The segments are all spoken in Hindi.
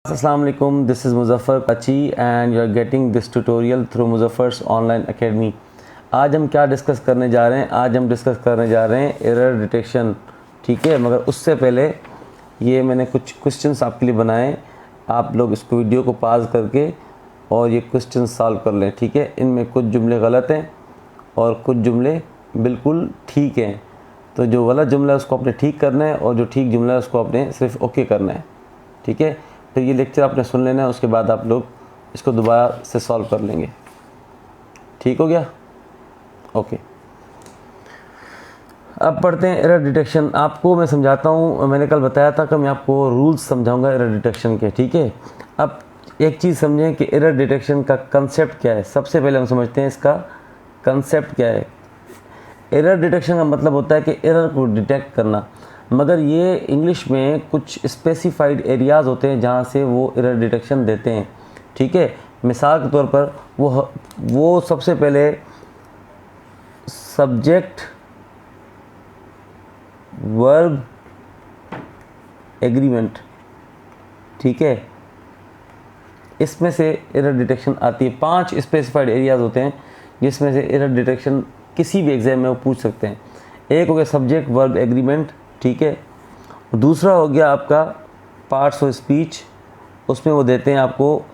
Assalamu alaikum, this is Muzaffar Kachi and you are getting this tutorial through Muzaffar's online academy। आज हम क्या डिस्कस करने जा रहे हैं? आज हम डिस्कस करने जा रहे हैं एरर डिटेक्शन, ठीक है। मगर उससे पहले ये मैंने कुछ क्वेश्चंस आपके लिए बनाए, आप लोग इसको वीडियो को पॉज करके और ये क्वेश्चन सॉल्व कर लें, ठीक है। इनमें कुछ जुमले गलत हैं और कुछ जुमले बिल्कुल ठीक हैं, तो जो गलत जुमला है उसको आपने ठीक करना है और जो ठीक जुमला है उसको आपने सिर्फ ओके करना है, ठीक है। तो ये लेक्चर आपने सुन लेना है, उसके बाद आप लोग इसको दोबारा से सॉल्व कर लेंगे, ठीक हो गया, ओके। अब पढ़ते हैं एरर डिटेक्शन। आपको मैं समझाता हूँ, मैंने कल बताया था कि मैं आपको रूल्स समझाऊंगा एरर डिटेक्शन के, ठीक है। अब एक चीज़ समझें कि एरर डिटेक्शन का कंसेप्ट क्या है। सबसे पहले हम समझते हैं इसका कंसेप्ट क्या है। एरर डिटेक्शन का मतलब होता है कि एरर को डिटेक्ट करना, मगर ये इंग्लिश में कुछ स्पेसिफाइड एरियाज़ होते हैं जहाँ से वो एरर डिटेक्शन देते हैं, ठीक है। मिसाल के तौर पर वो सबसे पहले सब्जेक्ट वर्ब एग्रीमेंट, ठीक है, इसमें से एरर डिटेक्शन आती है। 5 स्पेसिफाइड एरियाज़ होते हैं जिसमें से एरर डिटेक्शन किसी भी एग्जाम में वो पूछ सकते हैं। एक हो गया सब्जेक्ट वर्ब एग्रीमेंट, ठीक है। दूसरा हो गया आपका पार्ट्स ऑफ स्पीच, उसमें वो देते हैं आपको,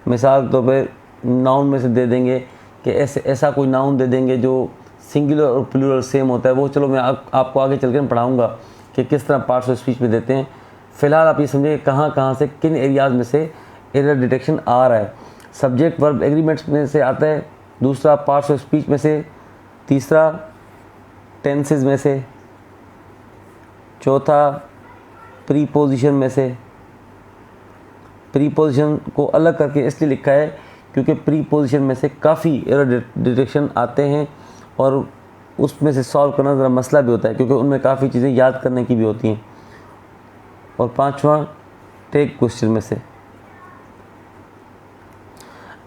मिसाल के तौर पर नाउन में से दे देंगे कि ऐसा कोई नाउन दे देंगे जो सिंगुलर और प्लूरल सेम होता है। वो चलो मैं आपको आगे चल कर पढ़ाऊँगा कि किस तरह पार्ट्स ऑफ स्पीच में देते हैं। फ़िलहाल आप ये समझिए कहाँ से किन एरियाज़ में से एरर डिटेक्शन आ रहा है। सब्जेक्ट वर्ब एग्रीमेंट्स में से आता है, दूसरा पार्ट्स ऑफ स्पीच में से, तीसरा टेंसेस में से, चौथा प्रीपोजिशन में से। प्रीपोजिशन को अलग करके इसलिए लिखा है क्योंकि प्रीपोजिशन में से काफ़ी एरर डिटेक्शन आते हैं और उसमें से सॉल्व करना ज़रा मसला भी होता है क्योंकि उनमें काफ़ी चीज़ें याद करने की भी होती हैं। और पांचवा टेक क्वेश्चन में से।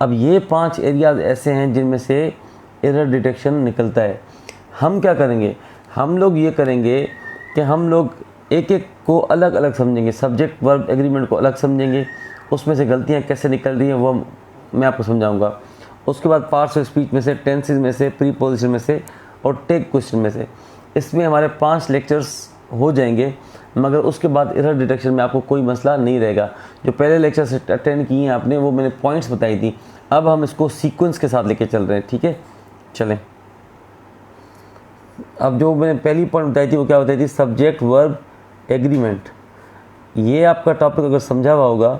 अब ये 5 एरियाज़ ऐसे हैं जिनमें से एरर डिटेक्शन निकलता है। हम क्या करेंगे, हम लोग ये करेंगे कि हम लोग एक एक को अलग अलग समझेंगे। सब्जेक्ट वर्ब एग्रीमेंट को अलग समझेंगे, उसमें से गलतियाँ कैसे निकल रही हैं वो मैं आपको समझाऊंगा। उसके बाद पार्ट्स ऑफ स्पीच में से, टेंसेस में से, प्रीपोजिशन में से और टेक क्वेश्चन में से। इसमें हमारे 5 लेक्चर्स हो जाएंगे, मगर उसके बाद एरर डिटेक्शन में आपको कोई मसला नहीं रहेगा। जो पहले लेक्चर्स अटेंड किए हैं आपने, वो मैंने पॉइंट्स बताई थी। अब हम इसको सीक्वेंस के साथ लेके चल रहे हैं, ठीक है। चलें, अब जो मैंने पहली पॉइंट बताई थी वो क्या बताई थी, सब्जेक्ट वर्ब एग्रीमेंट। ये आपका टॉपिक अगर समझा हुआ होगा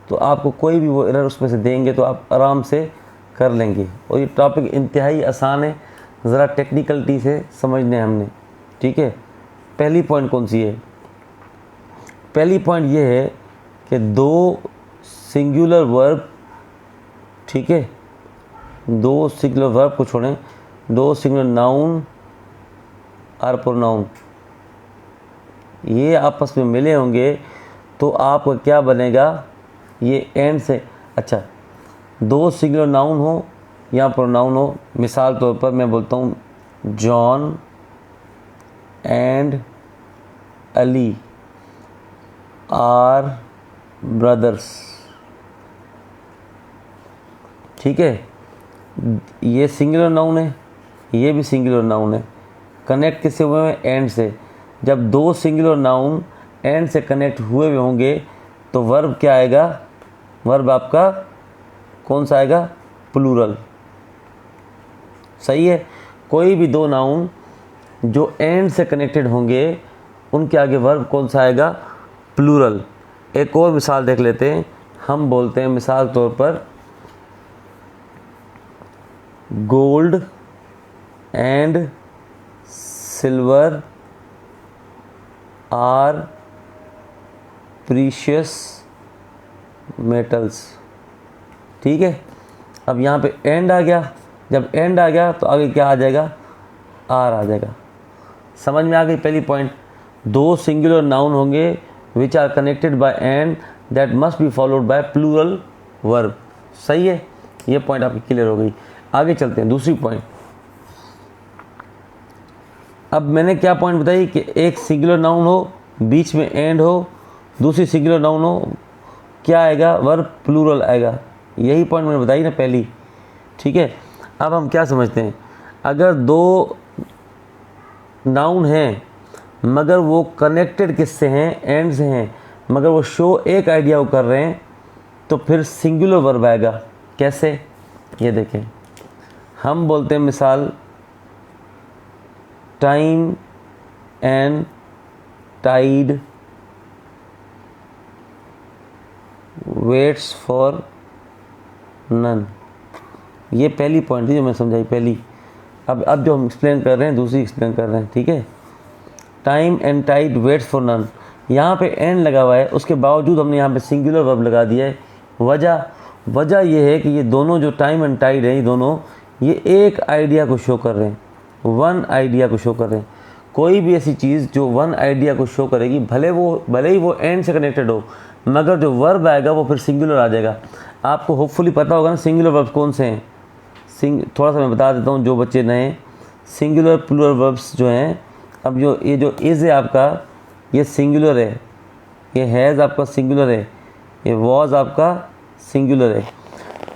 तो आपको कोई भी वो एरर उसमें से देंगे तो आप आराम से कर लेंगे। और ये टॉपिक इंतहाई आसान है, ज़रा टेक्निकलिटी से समझने हैं हमने, ठीक है। पहली पॉइंट कौन सी है? पहली पॉइंट ये है कि 2 सिंगुलर वर्ब, ठीक है, 2 सिंगुलर वर्ब को छोड़ें, 2 सिंगुलर नाउन और प्रोनाउन ये आपस में मिले होंगे तो आपका क्या बनेगा, ये एंड से, अच्छा 2 सिंगुलर नाउन हो या प्रोनाउन हो। मिसाल तौर पर मैं बोलता हूँ John and Ali are brothers, ठीक है। ये सिंगुलर नाउन है, ये भी सिंगुलर नाउन है। कनेक्ट किससे हुए हैं? एंड से। जब 2 सिंगुलर नाउन एंड से कनेक्ट हुए हुए होंगे तो वर्ब क्या आएगा? वर्ब आपका कौन सा आएगा? प्लूरल, सही है। कोई भी 2 नाउन जो एंड से कनेक्टेड होंगे उनके आगे वर्ब कौन सा आएगा? प्लूरल। एक और मिसाल देख लेते हैं। हम बोलते हैं मिसाल तौर पर gold and silver are precious metals, ठीक है। अब यहाँ पे एंड आ गया, जब एंड आ गया तो आगे क्या आ जाएगा? आर आ जाएगा। समझ में आ गई पहली पॉइंट। 2 सिंगुलर नाउन होंगे which are connected by and that must be followed by plural verb, सही है। ये पॉइंट आपकी क्लियर हो गई। आगे चलते हैं दूसरी पॉइंट। अब मैंने क्या पॉइंट बताई कि एक सिंगुलर नाउन हो, बीच में एंड हो, दूसरी सिंगुलर नाउन हो क्या आएगा, वर्ब प्लूरल आएगा। यही पॉइंट मैंने बताई ना पहली, ठीक है। अब हम क्या समझते हैं, अगर दो नाउन हैं मगर वो कनेक्टेड किससे हैं, एंड से हैं, मगर वो शो एक आइडिया को कर रहे हैं, तो फिर सिंगुलर वर्ब आएगा। कैसे, ये देखें, हम बोलते हैं मिसाल, time and tide waits for none. ये पहली पॉइंट थी जो मैं समझाई पहली। अब जो हम एक्सप्लेन कर रहे हैं दूसरी एक्सप्लेन कर रहे हैं, ठीक है। Time and tide waits for none, यहाँ पे एंड लगा हुआ है, उसके बावजूद हमने यहाँ पे सिंगुलर वर्ब लगा दिया है। वजह ये है कि ये दोनों जो टाइम एंड टाइड है, ये दोनों ये एक आइडिया को शो कर रहे हैं, वन आइडिया को शो कर रहे हैं। कोई भी ऐसी चीज़ जो वन आइडिया को शो करेगी, भले ही वो एंड से कनेक्टेड हो, मगर जो वर्ब आएगा वो फिर सिंगुलर आ जाएगा। आपको होपफुली पता होगा ना सिंगुलर वर्ब्स कौन से हैं। थोड़ा सा मैं बता देता हूँ जो बच्चे नए, सिंगुलर प्लूरल वर्ब्स जो हैं, अब ये जो इज़ है आपका, ये सिंगुलर है, ये हैज़ आपका सिंगुलर है, ये वॉज आपका सिंगुलर है।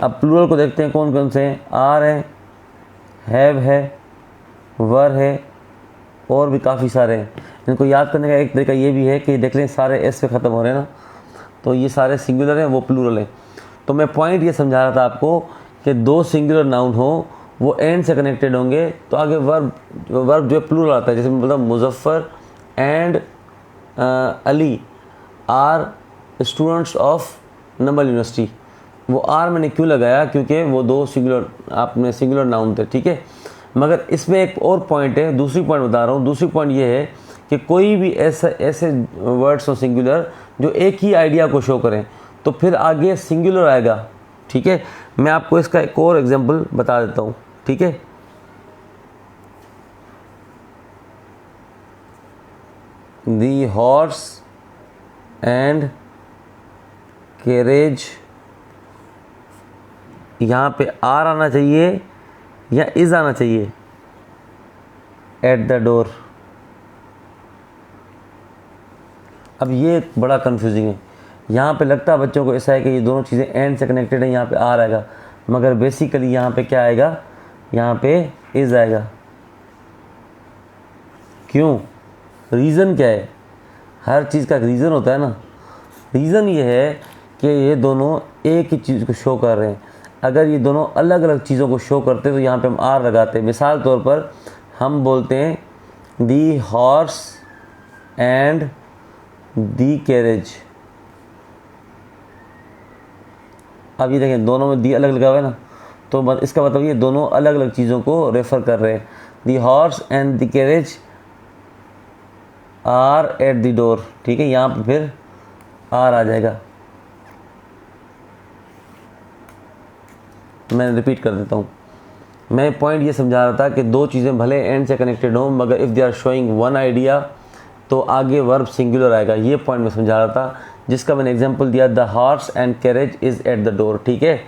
अब प्लूरल को देखते हैं कौन कौन से हैं। आर है, हैव है, वर है, और भी काफ़ी सारे हैं। इनको याद करने का एक तरीका ये भी है कि देख लें सारे एस पे ख़त्म हो रहे हैं ना, तो ये सारे सिंगुलर हैं, वो प्लूरल हैं। तो मैं पॉइंट ये समझा रहा था आपको कि दो सिंगुलर नाउन हो, वो एंड से कनेक्टेड होंगे, तो आगे वर्ब जो है प्लूरल आता है। जैसे मैं बोलता हूँ Muzaffar and Ali are students of Nambal university. वो आर मैंने क्यों लगाया, क्योंकि वो दो सिंगुलर नाउन थे, ठीक है। मगर इसमें एक और पॉइंट है, दूसरी पॉइंट बता रहा हूँ। दूसरी पॉइंट ये है कि कोई भी ऐसे वर्ड्स हो सिंगुलर जो एक ही आइडिया को शो करें, तो फिर आगे सिंगुलर आएगा, ठीक है। मैं आपको इसका एक और एग्जांपल बता देता हूँ, ठीक है। दी हॉर्स एंड कैरेज, यहाँ पे आर आना चाहिए या इज आना चाहिए, एट द डोर। अब ये बड़ा कंफ्यूजिंग है, यहाँ पे लगता है बच्चों को ऐसा है कि ये दोनों चीज़ें एंड से कनेक्टेड हैं, यहाँ पे आर आएगा, मगर बेसिकली यहाँ पे क्या आएगा, यहाँ पे इज आएगा। क्यों, रीज़न क्या है, हर चीज़ का रीज़न होता है ना। रीज़न ये है कि ये दोनों एक ही चीज़ को शो कर रहे हैं। अगर ये दोनों अलग अलग चीज़ों को शो करते तो यहाँ पे हम आर लगाते। मिसाल तौर पर हम बोलते हैं the horse and the carriage. अब ये देखें दोनों में दी अलग लगा हुआ है ना, तो इसका मतलब ये दोनों अलग अलग चीज़ों को रेफ़र कर रहे हैं। The horse and the carriage are at the door, ठीक है। यहाँ पर फिर आर आ जाएगा। मैं रिपीट कर देता हूँ। मैं पॉइंट ये समझा रहा था कि दो चीज़ें भले एंड से कनेक्टेड हों, मगर if they are showing one idea, तो आगे वर्ब सिंगुलर आएगा। ये पॉइंट मैं समझा रहा था, जिसका मैंने एग्जांपल दिया, the horse and carriage is eight the door, ठीक है।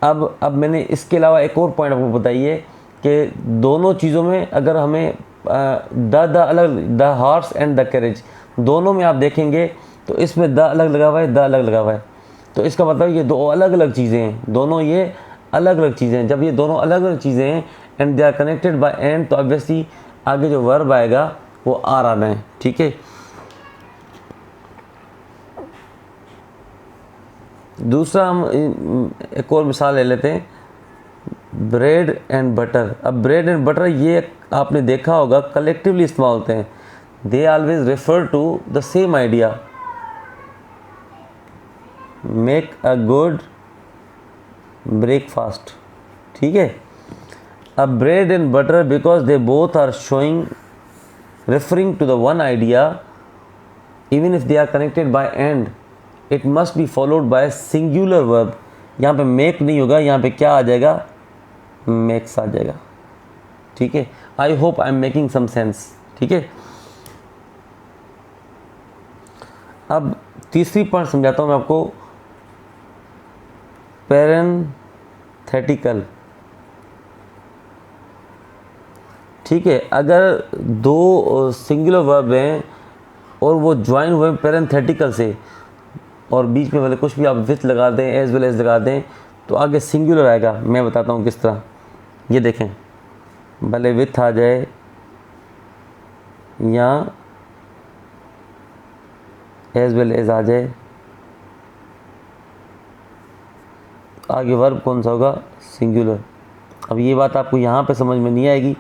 अब मैंने इसके अलावा एक और पॉइंट आपको बताइए कि दोनों चीज़ों में अगर हमें the horse and the carriage दोनों में आप देखेंगे तो इसमें द अलग लगा हुआ है, द अलग लगा हुआ है, तो इसका मतलब ये दो अलग अलग चीज़ें हैं, दोनों ये अलग अलग चीज़ें हैं। जब ये दोनों अलग अलग चीज़ें हैं and they are connected by and, तो ऑब्वियसली आगे जो वर्ब आएगा वो आर आना है, ठीक है। दूसरा हम एक और मिसाल ले लेते हैं, ब्रेड एंड बटर। अब ब्रेड एंड बटर ये आपने देखा होगा कलेक्टिवली इस्तेमाल होते हैं। They always refer to the same idea, make a good breakfast, ठीक है। अब bread and butter because they both are showing referring to the one idea, even if they are connected by and, it must be followed by singular verb. यहाँ पे मेक नहीं होगा, यहाँ पे क्या आ जाएगा, मेक्स आ जाएगा, ठीक है। I hope I am making some sense, ठीक है। अब तीसरी पॉइंट समझाता हूँ मैं आपको, पैरेंथेटिकल, ठीक है। अगर दो सिंगुलर वर्ब हैं और वो ज्वाइन हुए पैरेंथेटिकल से, और बीच में भले कुछ भी आप विथ लगा दें, एज वेल एज लगा दें, तो आगे सिंगुलर आएगा। मैं बताता हूँ किस तरह। ये देखें, भले विथ आ जाए या एज वेल एज आ जाए, आगे वर्ब कौन सा होगा? सिंगुलर। अब ये बात आपको यहाँ पे समझ में नहीं आएगी,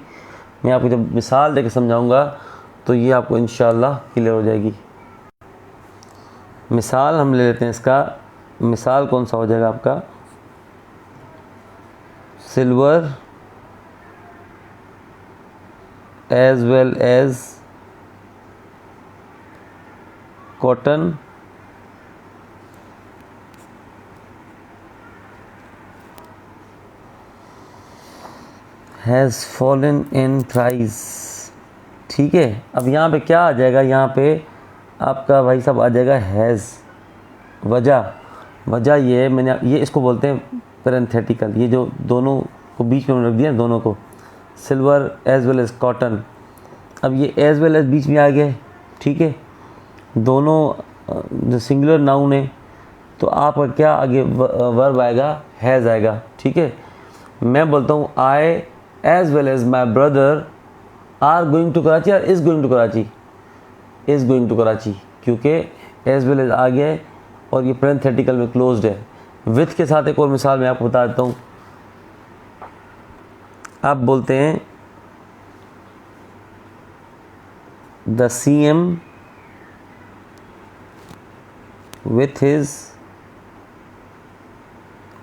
मैं आपको जब मिसाल देके समझाऊंगा तो ये आपको इंशाल्लाह क्लियर हो जाएगी। मिसाल हम ले लेते हैं इसका। मिसाल कौन सा हो जाएगा आपका? Silver as well as cotton has fallen in price. ठीक है, अब यहाँ पे क्या आ जाएगा? यहाँ पे आपका भाई साहब आ जाएगा हैज़। वजह ये है, मैंने ये इसको बोलते हैं पैरेंथेटिकल। ये जो दोनों को बीच में रख दिया, दोनों को, silver as well as cotton. अब ये एज वेल एज बीच में आ गए, ठीक है, दोनों जो सिंगुलर नाउन है, तो आपका क्या आगे वर्ब आएगा? हैज़ आएगा। ठीक है, मैं बोलता हूँ I as well as my brother are going to Karachi, are is going to Karachi. Is going to Karachi, क्योंकि एज वेल एज आ गया है और ये पैरेंथेटिकल में क्लोज्ड है। विथ के साथ एक और मिसाल मैं आपको बता देता हूँ। आप बोलते हैं the CM with his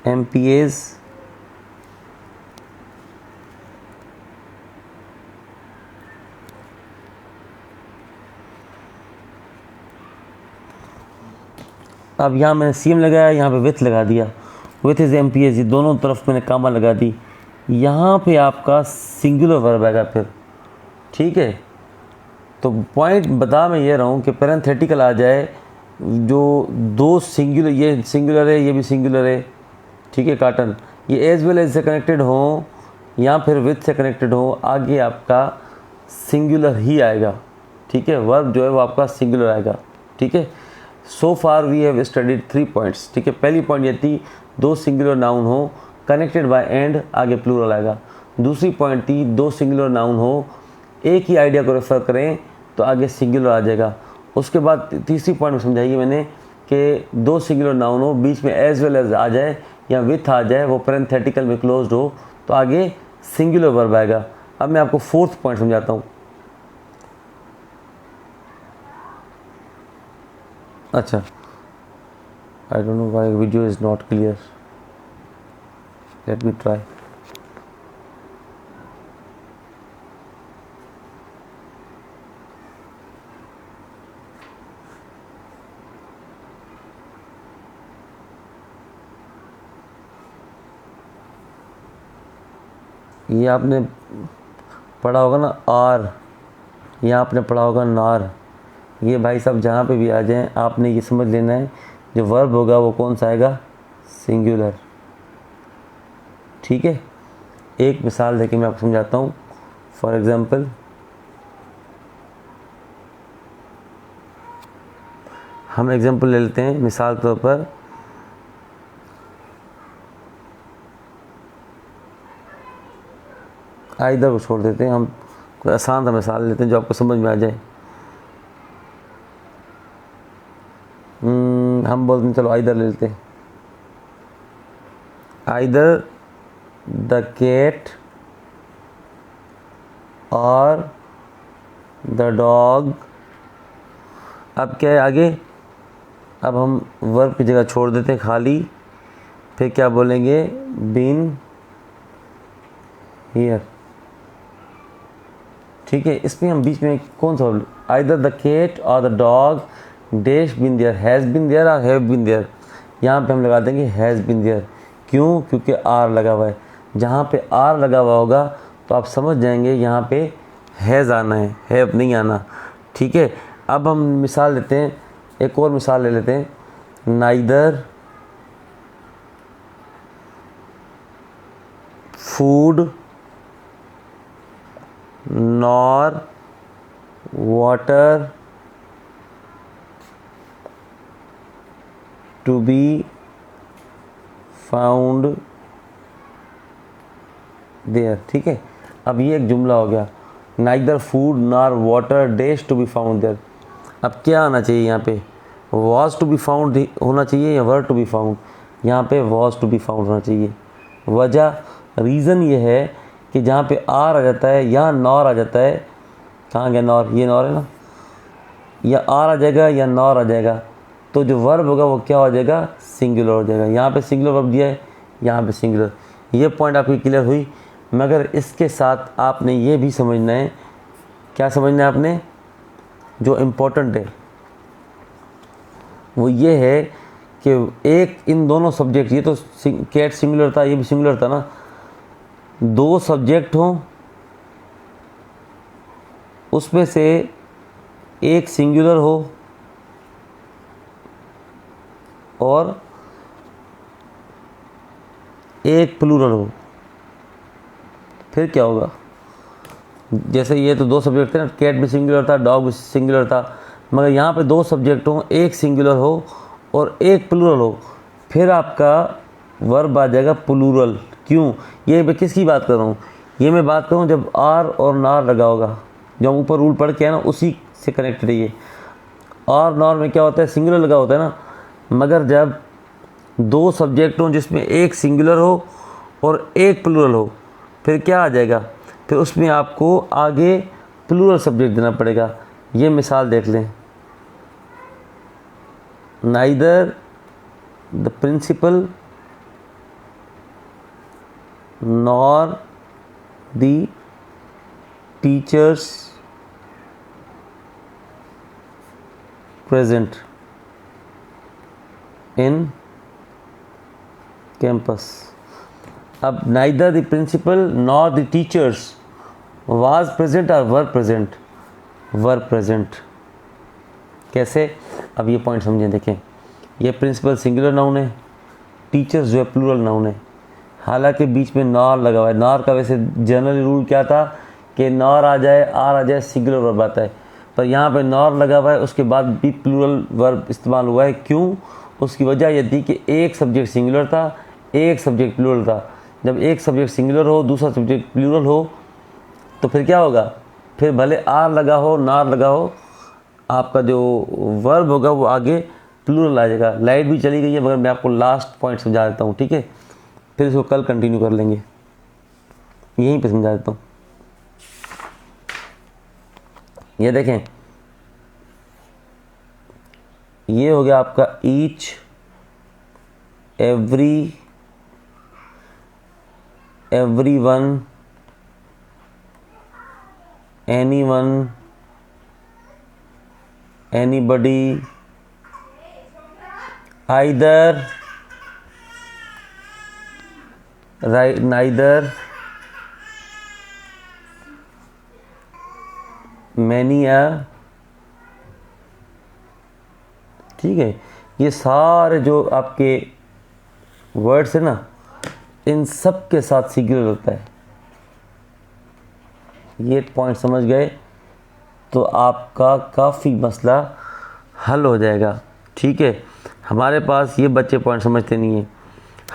MPAs अब यहाँ मैंने CM लगाया, यहाँ पे विथ लगा दिया, विथ इज MPAs, ये दोनों तरफ मैंने कामा लगा दी। यहाँ पे आपका सिंगुलर वर्ब आएगा फिर। ठीक है, तो पॉइंट बता मैं ये रहा हूँ कि पैरेंथेटिकल आ जाए, जो दो सिंगुलर, ये सिंगुलर है, ये भी सिंगुलर है, ठीक है, कॉटन, ये एज वेल एज से कनेक्टेड हो या फिर विथ से कनेक्टेड हो, आगे आपका सिंगुलर ही आएगा। ठीक है, वर्ब जो है वो आपका सिंगुलर आएगा। ठीक है, so far we have studied 3 points. ठीक है, पहली पॉइंट ये थी दो सिंगुलर नाउन हो कनेक्टेड बाय एंड, आगे प्लूरल आएगा। दूसरी पॉइंट थी दो सिंगुलर नाउन हो एक ही आइडिया को रेफर करें तो आगे सिंगुलर आ जाएगा। उसके बाद तीसरी पॉइंट में समझाइए मैंने कि दो सिंगुलर नाउन हो, बीच में एज वेल एज आ जाए या विथ आ जाए, वो पैरेंथेटिकल में क्लोज्ड हो, तो आगे सिंगुलर वर्ब आएगा। अब मैं आपको फोर्थ पॉइंट समझाता हूँ। अच्छा, I don't know why video is not clear, let me try. ये आपने पढ़ा होगा ना आर, या आपने पढ़ा होगा नार। ये भाई साहब जहाँ पे भी आ जाएं आपने ये समझ लेना है जो वर्ब होगा वो कौन सा आएगा? सिंगुलर। ठीक है, एक मिसाल देके मैं आपको समझाता हूँ। फॉर एग्जांपल, हम एग्जांपल ले लेते हैं मिसाल के तौर पर, इधर को छोड़ देते हैं, हम कोई आसान सा मिसाल लेते हैं जो आपको समझ में आ जाए। हम बोलते हैं, चलो इधर ले लेते हैं, either the cat or the dog. अब क्या है आगे? अब हम वर्ब की जगह छोड़ देते हैं खाली, फिर क्या बोलेंगे? Been here. ठीक है, इसमें हम बीच में कौन सा? Either the cat or the dog dash been there, has been there or have been there. यहाँ पे हम लगा देंगे हैज़ बिन देयर। क्यों? क्योंकि आर लगा हुआ है। जहाँ पे आर लगा हुआ होगा तो आप समझ जाएंगे यहाँ पे हैज़ आना है, हैव नहीं आना। ठीक है, अब हम मिसाल लेते हैं, एक और मिसाल ले लेते हैं। Neither food nor water to be found there. ठीक है, अब ये एक जुमला हो गया, neither food nor water dash to be found there. अब क्या आना चाहिए यहाँ पे, वॉज टू बी फाउंड होना चाहिए या वर टू बी फाउंड? यहाँ पे वॉज टू बी फाउंड होना चाहिए। वजह, रीज़न ये है कि जहाँ पे आर आ जाता है यहाँ नॉर आ जाता है। कहाँ गया नॉर? ये नॉर है ना, या आर आ जाएगा या नॉर आ जाएगा, तो जो वर्ब होगा वो क्या हो जाएगा? सिंगुलर हो जाएगा। यहाँ पे सिंगुलर वर्ब दिया है, यहाँ पे सिंगुलर। ये पॉइंट आपकी क्लियर हुई, मगर इसके साथ आपने ये भी समझना है। क्या समझना है आपने? जो इम्पोर्टेंट है वो ये है कि एक इन दोनों सब्जेक्ट, ये तो कैट सिंगुलर था, ये भी सिंगुलर था ना, दो सब्जेक्ट हों, उसमें से एक सिंगुलर हो और एक प्लूरल हो। फिर क्या होगा? जैसे ये तो दो सब्जेक्ट थे ना, कैट भी सिंगुलर था, डॉग भी सिंगुलर था, मगर यहाँ पे दो सब्जेक्ट हों, एक सिंगुलर हो और एक प्लूरल हो, फिर आपका वर्ब आ जाएगा प्लूरल। क्यों? ये मैं किसकी बात कर रहा हूँ? ये मैं बात कर रहा हूँ जब आर और नार लगा होगा, जो हम ऊपर रूल पढ़ के है ना, उसी से कनेक्टेड है ये। आर नॉर में क्या होता है? सिंगुलर लगा होता है ना, मगर जब दो सब्जेक्ट हों जिसमें एक सिंगुलर हो और एक प्लूरल हो, फिर क्या आ जाएगा? फिर उसमें आपको आगे प्लूरल सब्जेक्ट देना पड़ेगा। ये मिसाल देख लें, neither the principal nor the teachers present in campus. अब neither the principal nor the teachers was present और वर प्रेजेंट? Were present. कैसे? अब ये पॉइंट समझें। देखें, ये प्रिंसिपल सिंगुलर नाउन है, टीचर्स जो है प्लूरल नाउन है, हालांकि बीच में नॉर लगा हुआ है। नॉर का वैसे जनरल रूल क्या था कि नॉर आ जाए, आर आ जाए, सिंगुलर वर्ब आता है, पर यहाँ पे नॉर लगा हुआ है, उसके बाद भी प्लूरल वर्ब इस्तेमाल हुआ है। क्यों? उसकी वजह यह थी कि एक सब्जेक्ट सिंगुलर था, एक सब्जेक्ट प्लूरल था। जब एक सब्जेक्ट सिंगुलर हो, दूसरा सब्जेक्ट प्लूरल हो, तो फिर क्या होगा? फिर भले आर लगा हो, नार लगा हो, आपका जो वर्ब होगा वो आगे प्लूरल आ जाएगा। लाइट भी चली गई है, मगर मैं आपको लास्ट पॉइंट समझा देता हूँ, ठीक है? फिर इसको कल कंटिन्यू कर लेंगे, यहीं पे समझा देता हूँ। ये देखें, ये हो गया आपका each, every, everyone, anyone, anybody, either, right, neither, many are. ठीक है, ये सारे जो आपके वर्ड्स है ना, इन सब के साथ सिंगुलर होता है। ये पॉइंट समझ गए तो आपका काफ़ी मसला हल हो जाएगा। ठीक है, हमारे पास ये बच्चे पॉइंट समझते नहीं हैं।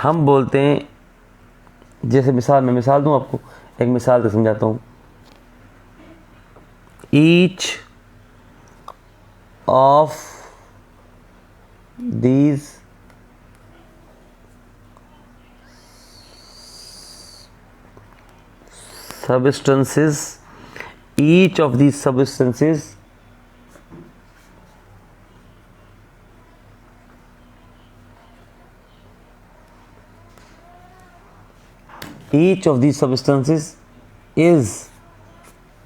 हम बोलते हैं, जैसे मिसाल, मैं मिसाल दूं आपको, एक मिसाल से समझाता हूँ। Each of these substances, each of these substances is,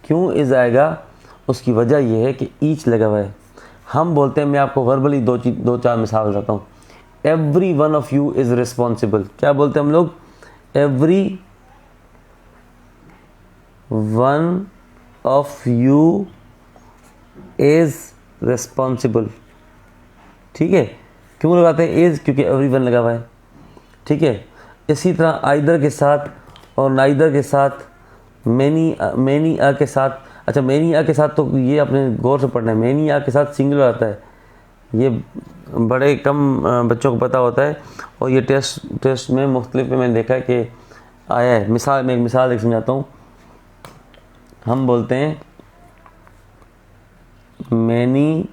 क्यों इज आएगा? उसकी वजह यह है कि ईच लगा हुआ है। हम बोलते हैं, मैं आपको वर्बली दो चार मिसाल बताता हूँ। Every one of you is responsible. क्या बोलते हैं हम लोग? Every one of you is responsible. ठीक है, क्यों लगाते हैं इज? क्योंकि एवरी वन लगा हुआ है। ठीक है, इसी तरह आइदर के साथ और नाइदर के साथ, मैनी आ के साथ। अच्छा, मैनी आ के साथ तो ये आपने गौर से पढ़ना है, मैनी आ के साथ सिंगुलर आता है, ये बड़े कम बच्चों को पता होता है, और ये टेस्ट में मुख्तलिफ में मैंने देखा है कि आया है। मैं एक मिसाल एक समझाता हूँ। हम बोलते हैं many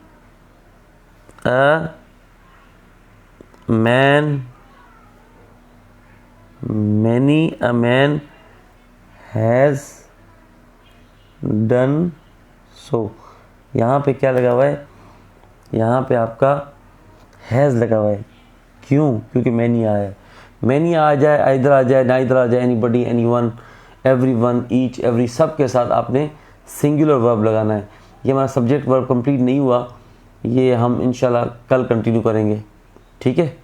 a man has done so. यहाँ पे क्या लगा हुआ है? यहाँ पे आपका हैज़ लगा हुआ है। क्यों? क्योंकि मैनी आया है। मैनी आ जाए, इधर आ जाए, ना इधर आ जाए, anybody, anyone, everyone, each, every, सब के साथ आपने सिंगुलर वर्ब लगाना है। ये हमारा सब्जेक्ट वर्ब कंप्लीट नहीं हुआ, ये हम इंशाल्लाह कल कंटिन्यू करेंगे। ठीक है।